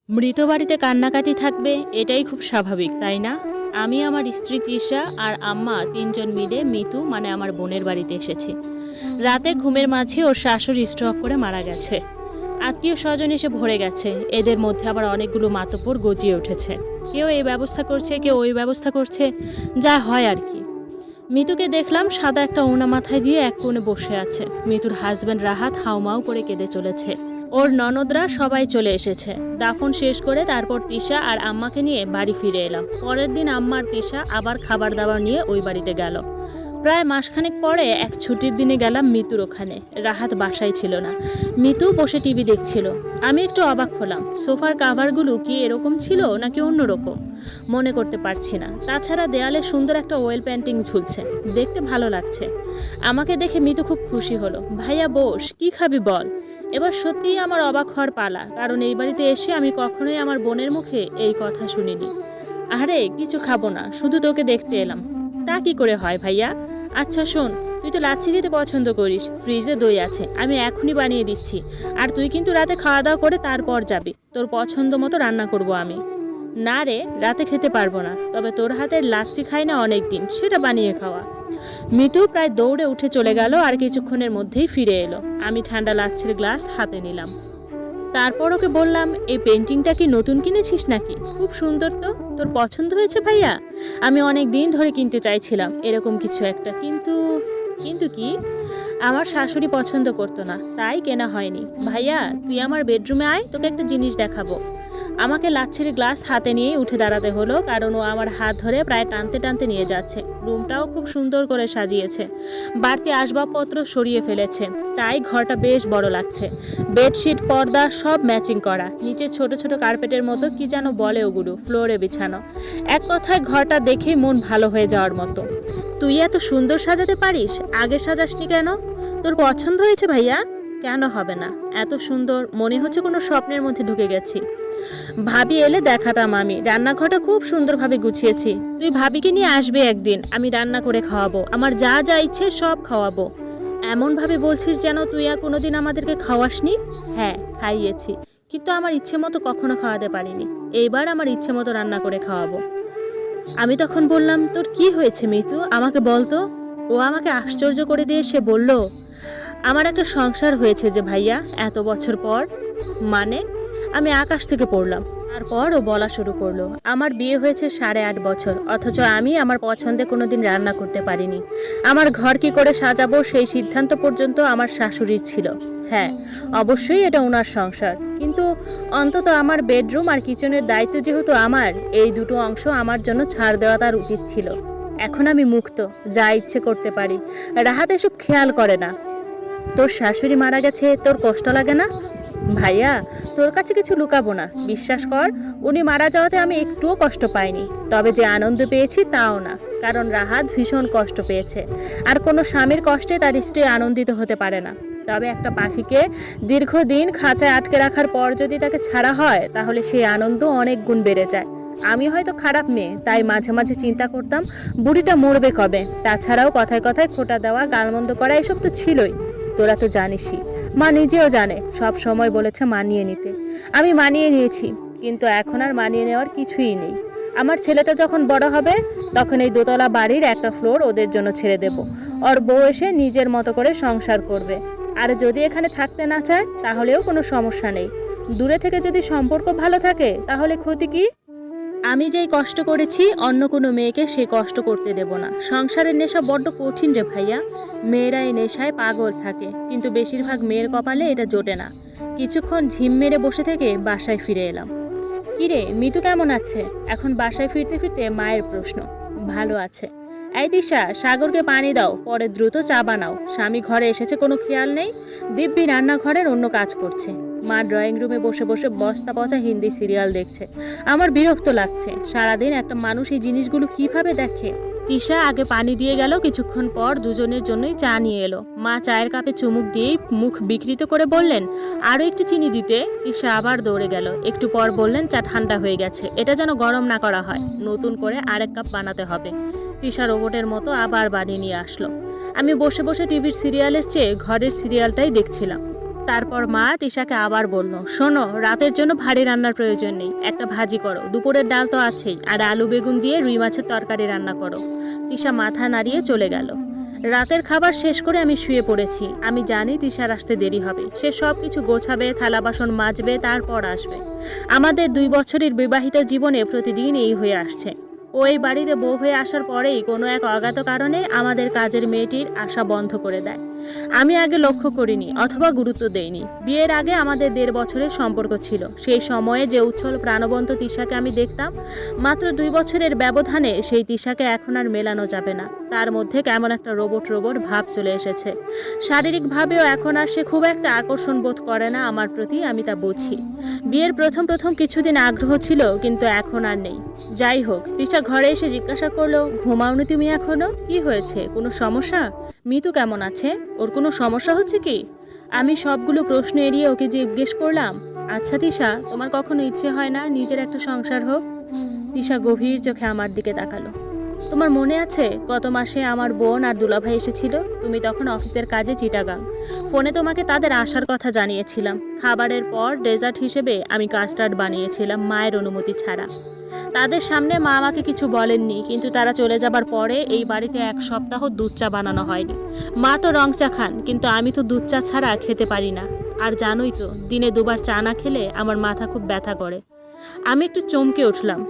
মৃত বাড়িতে কান্নাকাটি থাকবে, এটাই খুব স্বাভাবিক, তাই না? আমি, আমার স্ত্রী তৃষা আর আম্মা তিনজন মিলে মিতু মানে আমার বোনের বাড়িতে এসেছি। রাতে ঘুমের মাঝে ওর শাশুড়ি স্ট্রোক করে মারা গেছে। আত্মীয় স্বজন এসে ভরে গেছে, এদের মধ্যে আবার অনেকগুলো মাতব্বর গজিয়ে উঠেছে। কেউ এই ব্যবস্থা করছে, কেউ ওই ব্যবস্থা করছে, যা হয় আর কি। মিতুকে দেখলাম সাদা একটা ওড়না মাথায় দিয়ে এক কোণে বসে আছে। মিতুর হাজব্যান্ড রাহাত হাউমাউ করে কেঁদে চলেছে। ওর ননদরা সবাই চলে এসেছে। দাফন শেষ করে তারপর তৃষা আর আম্মাকে নিয়ে বাড়ি ফিরে এলাম। পরের দিন আম্মা আর তৃষা আবার খাবার দাবার নিয়ে ওই বাড়িতে গেল। প্রায় মাসখানেক পরে এক ছুটির দিনে গেলাম মিতুর ওখানে। রাহাত বাসায় ছিল না। মিতু বসে টিভি দেখছিল। আমি একটু অবাক হলাম। সোফার কাভারগুলো কি এরকম ছিল নাকি অন্যরকম মনে করতে পারছি না। তাছাড়া দেয়ালে সুন্দর একটা ওয়েল পেন্টিং ঝুলছে, দেখতে ভালো লাগছে। আমাকে দেখে মিতু খুব খুশি হলো। ভাইয়া বস, কি খাবি বল। এবার সত্যিই আমার অবাক হওয়ার পালা, কারণ এই বাড়িতে এসে আমি কখনোই আমার বোনের মুখে এই কথা শুনিনি। আরে কিছু খাবো না, শুধু তোকে দেখতে এলাম। তা কি করে হয় ভাইয়া? আচ্ছা শোন, তুই তো লাচ্ছি খেতে পছন্দ করিস, ফ্রিজে দই আছে, আমি এখনই বানিয়ে দিচ্ছি। আর তুই কিন্তু রাতে খাওয়া দাওয়া করে তারপর যাবি, তোর পছন্দ মতো রান্না করব আমি। না রে, রাতে খেতে পারবো না, তবে তোর হাতের লাচ্ছি খাই না অনেক দিন, সেটা বানিয়ে খাওয়া। মিতু প্রায় দৌড়ে উঠে চলে গেল আর কিছুক্ষণের মধ্যেই ফিরে এলো। আমি ঠান্ডা লাচ্ছির গ্লাস হাতে নিলাম। তারপর ওকে বললাম, এই পেন্টিংটা কি নতুন কিনেছিস নাকি? খুব সুন্দর তো, তোর পছন্দ হয়েছে ভাইয়া? আমি অনেক দিন ধরে কিনতে চাইছিলাম এরকম কিছু একটা, কিন্তু কিন্তু কি, আমার শাশুড়ি পছন্দ করতো না, তাই কেনা হয়নি। ভাইয়া তুই আমার বেডরুমে আয়, তোকে একটা জিনিস দেখাবো। আমাকে লাচ্ছির গ্লাস হাতে নিয়েই উঠে দাঁড়াতে হলো, কারণ ও আমার হাত ধরে প্রায় টানতে টানতে নিয়ে যাচ্ছে। রুমটাও খুব সুন্দর করে সাজিয়েছে, বাড়তি আসবাবপত্র সরিয়ে ফেলেছে, তাই ঘরটা বেশ বড় লাগছে। বেডশিট, পর্দা সব ম্যাচিং করা, নিচে ছোট ছোট কার্পেটের মতো কি যেন বলে ওগুলো, ফ্লোরে বিছানো। এক কথায় ঘরটা দেখেই মন ভালো হয়ে যাওয়ার মতো। তুই এত সুন্দর সাজাতে পারিস, আগে সাজাসনি কেন? তোর পছন্দ হয়েছে ভাইয়া? কেন হবে না, এত সুন্দর, মনে হচ্ছে কোনো স্বপ্নের মধ্যে ঢুকে গেছি। ভাবি এলে দেখাতাম, আমি রান্নাঘরটা খুব সুন্দরভাবে গুছিয়েছি। তুই ভাবিকে নিয়ে আসবে একদিন, আমি রান্না করে খাওয়াবো, আমার যা যা ইচ্ছে সব খাওয়াবো। এমন ভাবে বলছিস যেন তুই আর কোনোদিন আমাদেরকে খাওয়াসনি। হ্যাঁ খাইয়েছি, কিন্তু আমার ইচ্ছে মতো কখনো খাওয়াতে পারিনি। এইবার আমার ইচ্ছে মতো রান্না করে খাওয়াবো। আমি তখন বললাম, তোর কি হয়েছে মিতু, আমাকে বলতো। ও আমাকে আশ্চর্য করে দিয়ে সে বলল, আমার একটা সংসার হয়েছে যে ভাইয়া, এত বছর পর। মানে? আমি আকাশ থেকে পড়লাম। তারপর ও বলা শুরু করলো, আমার বিয়ে হয়েছে 8.5 বছর, অথচ আমি আমার পছন্দে কোনোদিন রান্না করতে পারিনি। আমার ঘর কি করে সাজাবো সেই সিদ্ধান্ত পর্যন্ত আমার শাশুড়ির ছিল। হ্যাঁ, অবশ্যই এটা ওনার সংসার, কিন্তু অন্তত আমার বেডরুম আর কিচেনের দায়িত্ব যেহেতু আমার, এই দুটো অংশ আমার জন্য ছাড় দেওয়া তার উচিত ছিল। এখন আমি মুক্ত, যা ইচ্ছে করতে পারি। রাহাত এসব খেয়াল করে না। তোর শাশুড়ি মারা গেছে, তোর কষ্ট লাগে না? ভাইয়া, তোর কাছে কিছু লুকাবো না, বিশ্বাস কর, উনি মারা যাওয়াতে আমি একটুও কষ্ট পাইনি। তবে যে আনন্দ পেয়েছি তাও না, কারণ রাহাত ভীষণ কষ্ট পেয়েছে। আর কোনো স্বামীর কষ্টে তার স্ত্রী আনন্দিত হতে পারে না। তবে একটা পাখিকে দীর্ঘদিন খাঁচায় আটকে রাখার পর যদি তাকে ছাড়া হয়, তাহলে সেই আনন্দ অনেক গুণ বেড়ে যায়। আমি হয়তো খারাপ মেয়ে, তাই মাঝে মাঝে চিন্তা করতাম বুড়িটা মরবে কবে। তাছাড়াও কথায় কথায় খোঁটা দেওয়া, গালমন্দ করা, এসব তো ছিলই। তোরা তো জানিসই, মা নিজেও জানে, সব সময় বলেছে মানিয়ে নিতে। আমি মানিয়ে নিয়েছি, কিন্তু এখন আর মানিয়ে নেওয়ার কিছুই নেই। আমার ছেলেটা যখন বড় হবে, তখন এই দোতলা বাড়ির একটা ফ্লোর ওদের জন্য ছেড়ে দেব। ওর বউ এসে নিজের মতো করে সংসার করবে। আর যদি এখানে থাকতে না চায়, তাহলেও কোনো সমস্যা নেই। দূরে থেকে যদি সম্পর্ক ভালো থাকে, তাহলে ক্ষতি কি? আমি যেই কষ্ট করেছি, অন্য কোনো মেয়েকে সে কষ্ট করতে দেব না। সংসারের নেশা বড্ড কঠিন রে ভাইয়া। মেয়েরা এই নেশায় পাগল থাকে, কিন্তু বেশিরভাগ মেয়ের কপালে এটা জোটে না। কিছুক্ষণ ঝিম মেরে বসে থেকে বাসায় ফিরে এলাম। কিরে, মিতু কেমন আছে? এখন বাসায় ফিরতে ফিরতে মায়ের প্রশ্ন। ভালো আছে। এই দিশা, সাগরকে পানি দাও, পরে দ্রুত চা বানাও। স্বামী ঘরে এসেছে কোনো খেয়াল নেই। দিব্যি রান্নাঘরের অন্য কাজ করছে। মা ড্রয়িং রুমে বসে বসে বস্তা পচা হিন্দি সিরিয়াল দেখছে। আমার বিরক্ত লাগছে, সারাদিন একটা মানুষ এই জিনিসগুলো কিভাবে দেখে। তিশা আগে পানি দিয়ে গেল, কিছুক্ষণ পর দুজনের জন্যই চা নিয়ে এলো। মা চায়ের কাপে চুমুক দিয়েই মুখ বিকৃত করে বললেন, আরও একটু চিনি দিতে। তিশা আবার দৌড়ে গেল। একটু পর বললেন, চা ঠান্ডা হয়ে গেছে, এটা যেন গরম না করা হয়, নতুন করে আরেক কাপ বানাতে হবে। তিশা রোবটের মতো আবার বানিয়ে নিয়ে আসলো। আমি বসে বসে টিভির সিরিয়ালের চেয়ে ঘরের সিরিয়ালটাই দেখছিলাম। তারপর মা তিশাকে আবার বলল, শোনো, রাতের জন্য ভারী রান্নার প্রয়োজন নেই, একটা ভাজি করো, দুপুরের ডাল তো আছেই, আর আলু বেগুন দিয়ে রুই মাছের তরকারি রান্না করো। তিশা মাথা নাড়িয়ে চলে গেল। রাতের খাবার শেষ করে আমি শুয়ে পড়েছি। আমি জানি তিশার আসতে দেরি হবে, সে সব কিছু গোছাবে, থালা বাসন মাজবে, তারপর আসবে। আমাদের 2 বছরের বিবাহিত জীবনে প্রতিদিন এই হয়ে আসছে। ও এই বাড়িতে বউ হয়ে আসার পরেই কোনো এক অজ্ঞাত কারণে আমাদের কাজের মেয়েটির আশা বন্ধ করে দেয়। আমি আগে লক্ষ্য করিনি অথবা গুরুত্ব দেইনি। বিয়ের আগে আমাদের 1.5 বছরের সম্পর্ক ছিল। সেই সময়ে যে উচ্ছল প্রাণবন্ত তিশাকে আমি দেখতাম, মাত্র 2 বছরের ব্যবধানে সেই তিশাকে এখন আর মেলানো যাবে না। তার মধ্যে কেমন একটা রোবট ভাব চলে এসেছে। শারীরিকভাবেও এখন আর সে খুব একটা আকর্ষণ বোধ করে না আমার প্রতি, আমি তা বুঝি। বিয়ের প্রথম কিছুদিন আগ্রহ ছিল, কিন্তু এখন আর নেই। যাই হোক, তিশা ঘরে এসে জিজ্ঞাসা করলো, ঘুমাওনি তুমি এখনো? কি হয়েছে, কোনো সমস্যা? মিতু কেমন আছে? ওর কোনো সমস্যা হচ্ছে কি? আমি সবগুলো প্রশ্ন এড়িয়ে ওকে জিজ্ঞেস করলাম, আচ্ছা তিশা, তোমার কখনো ইচ্ছে হয় না নিজের একটা সংসার হোক? তিশা গভীর চোখে আমার দিকে তাকালো। তোমার মনে আছে গত মাসে আমার বোন আর দুলাভাই এসেছিল? তুমি তখন অফিসের কাজে চিটাগাং। ফোনে তোমাকে তাদের আসার কথা জানিয়েছিলাম। খাবারের পর ডেজার্ট হিসেবে আমি কাস্টার্ড বানিয়েছিলাম মায়ের অনুমতি ছাড়া। তাদের সামনে মা আমাকে কিছু বলেননি, কিন্তু তারা চলে যাবার পরে এই বাড়িতে 1 সপ্তাহ দুধ চা বানানো হয়নি। মা তো রং চা খান, কিন্তু আমি তো দুধ চা ছাড়া খেতে পারি না। আর জানোই তো, দিনে 2 বার চা না খেলে আমার মাথা খুব ব্যথা করে। আমি একটু চমকে উঠলাম।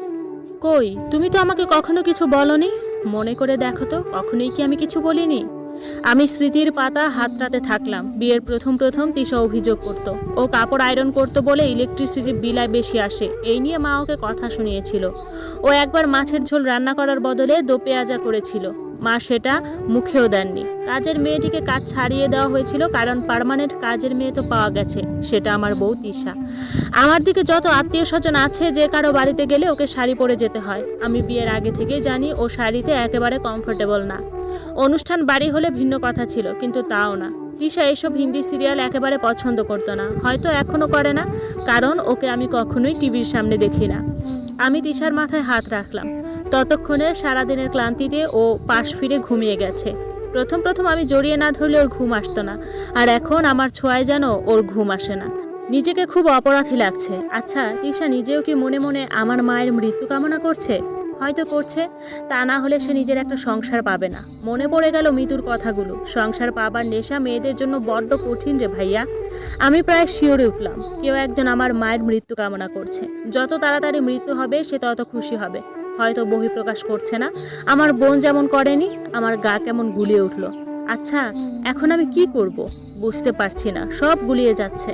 কই, তুমি তো আমাকে কখনো কিছু বলনি। মনে করে দেখো তো, কখনোই কি আমি কিছু বলিনি? আমি স্মৃতির পাতা হাতড়াতে থাকলাম। বিয়ের প্রথম তিশা অভিযোগ করত, ও কাপড় আয়রন করতো বলে ইলেকট্রিসিটির বিল বেশি আসে। এই নিয়ে মা ওকে কথা শুনিয়েছিল। ও একবার মাছের ঝোল রান্না করার বদলে দো পেঁয়াজা করেছিল। মা সেটা মুখেও দেননি। কাজের মেয়েটিকে কাজ ছাড়িয়ে দেওয়া হয়েছিল, কারণ পার্মানেন্ট কাজের মেয়ে তো পাওয়া গেছে, সেটা আমার বউ তিশা। আমার দিকে যত আত্মীয় স্বজন আছে, যে কারো বাড়িতে গেলে ওকে শাড়ি পরে যেতে হয়। আমি বিয়ের আগে থেকেই জানি ও শাড়িতে একেবারে কমফোর্টেবল না। অনুষ্ঠান বাড়ি হলে ভিন্ন কথা ছিল, কিন্তু তাও না। তিশা এসব হিন্দি সিরিয়াল একেবারে পছন্দ করতো না, হয়তো এখনো করে না, কারণ ওকে আমি কখনোই টিভির সামনে দেখি না। আমি তিশার মাথায় হাত রাখলাম। ততক্ষণে সারাদিনের ক্লান্তিতে ও পাশ ফিরে ঘুমিয়ে গেছে। প্রথম আমি জড়িয়ে না ধরলে ওর ঘুম আসতো না, আর এখন আমার ছোঁয়ায় যেন ওর ঘুম আসে না। নিজেকে খুব অপরাধী লাগছে। আচ্ছা, তিশা নিজেও কি মনে মনে আমার মায়ের মৃত্যু কামনা করছে? হয়তো করছে, তা না হলে সে নিজের একটা সংসার পাবে না। মনে পড়ে গেল মিতুর কথাগুলো। সংসার পাবার নেশা মেয়েদের জন্য বড্ড কঠিন রে ভাইয়া। আমি প্রায় শিওরে উঠলাম, কেউ একজন আমার মায়ের মৃত্যু কামনা করছে। যত তাড়াতাড়ি মৃত্যু হবে সে তত খুশি হবে। হয়তো বহিঃপ্রকাশ করছে না। আমার বোন যেমন করেনি। আমার গা কেমন গুলিয়ে উঠলো। আচ্ছা, এখন আমি কি করব? বুঝতে পারছি না, সব গুলিয়ে যাচ্ছে।